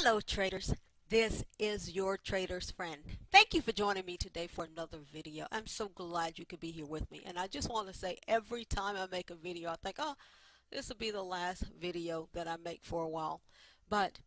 Hello traders, this is your trader's friend. Thank you for joining me today for another video. I'm so glad you could be here with me, and I just want to say every time I make a video I think, oh, this will be the last video that I make for a while. But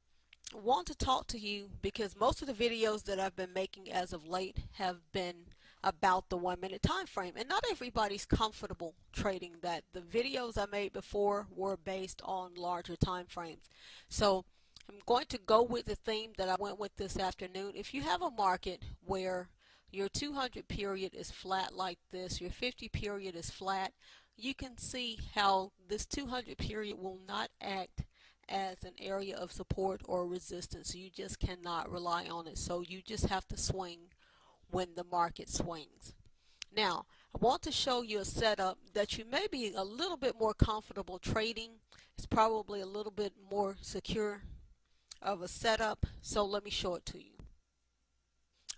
I want to talk to you because most of the videos that I've been making as of late have been about the 1 minute time frame, and not everybody's comfortable trading that. The videos I made before were based on larger time frames. So I'm going to go with the theme that I went with this afternoon. If you have a market where your 200 period is flat like this, your 50 period is flat, you can see how this 200 period will not act as an area of support or resistance. You just cannot rely on it. So you just have to swing when the market swings. Now, I want to show you a setup that you may be a little bit more comfortable trading. It's probably a little bit more secure of a setup, so let me show it to you.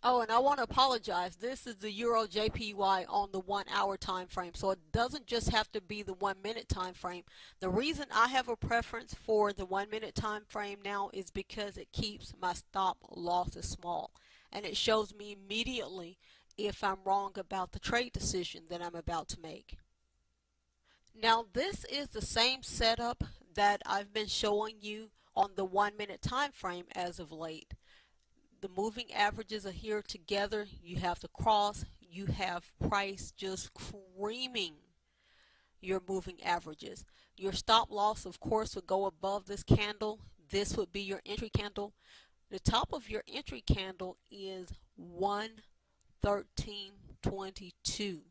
Oh, and I want to apologize. This is the Euro JPY on the 1 hour time frame, so it doesn't just have to be the 1 minute time frame. The reason I have a preference for the 1 minute time frame now is because it keeps my stop losses small, and it shows me immediately if I'm wrong about the trade decision that I'm about to make. Now, this is the same setup that I've been showing you on the 1 minute time frame as of late. The moving averages are here together. You have the cross. You have price just creaming your moving averages. Your stop loss, of course, would go above this candle. This would be your entry candle. The top of your entry candle is 113.22,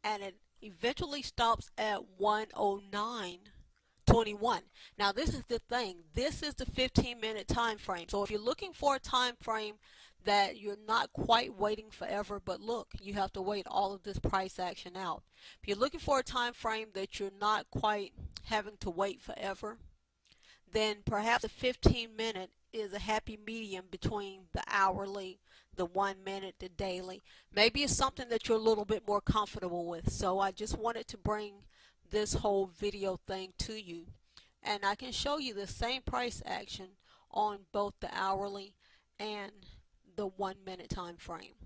and it eventually stops at 109.21. Now this is the thing, this is the 15-minute time frame. So if you're looking for a time frame that you're not quite waiting forever, but look, you have to wait all of this price action out. If you're looking for a time frame that you're not quite having to wait forever, then perhaps the 15-minute is a happy medium between the hourly, the 1 minute, the daily. Maybe it's something that you're a little bit more comfortable with. So I just wanted to bring this whole video thing to you, and I can show you the same price action on both the hourly and the 1 minute time frame.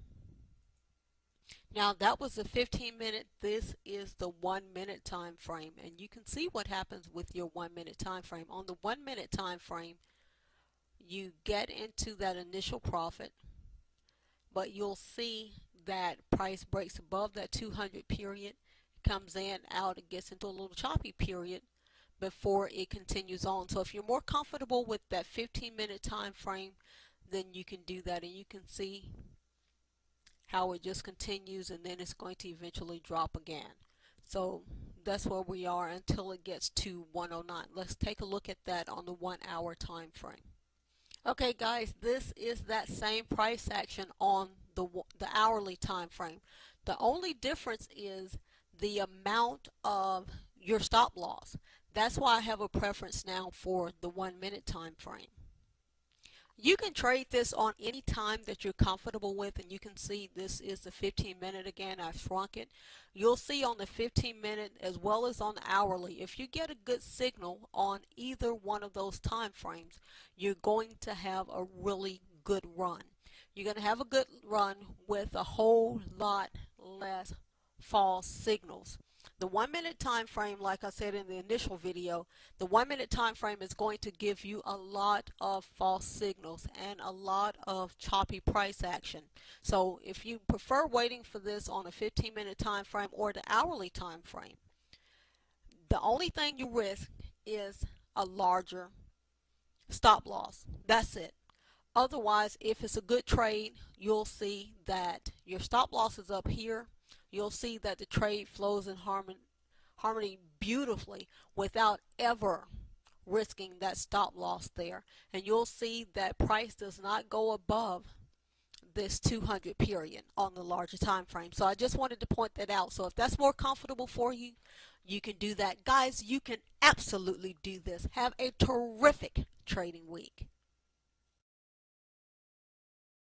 Now that was the 15-minute. This is the 1 minute time frame, and you can see what happens with your 1 minute time frame. On the 1 minute time frame, you get into that initial profit, but you'll see that price breaks above that 200 period, comes in, out, it gets into a little choppy period before it continues on. So if you're more comfortable with that 15-minute time frame, then you can do that, and you can see how it just continues, and then it's going to eventually drop again. So that's where we are until it gets to 109. Let's take a look at that on the 1 hour time frame. Okay guys, this is that same price action on the hourly time frame. The only difference is the amount of your stop loss. That's why I have a preference now for the 1 minute time frame. You can trade this on any time that you're comfortable with, and you can see this is the 15-minute again. I've shrunk it. You'll see on the 15-minute as well as on the hourly, if you get a good signal on either one of those time frames, you're going to have a really good run. You're going to have a good run with a whole lot less false signals. The 1 minute time frame, like I said in the initial video, the 1 minute time frame is going to give you a lot of false signals and a lot of choppy price action. So if you prefer waiting for this on a 15-minute time frame or the hourly time frame, the only thing you risk is a larger stop loss. That's it. Otherwise, if it's a good trade, you'll see that your stop loss is up here. You'll see that the trade flows in harmony beautifully without ever risking that stop loss there. And you'll see that price does not go above this 200 period on the larger time frame. So I just wanted to point that out. So if that's more comfortable for you, you can do that. Guys, you can absolutely do this. Have a terrific trading week.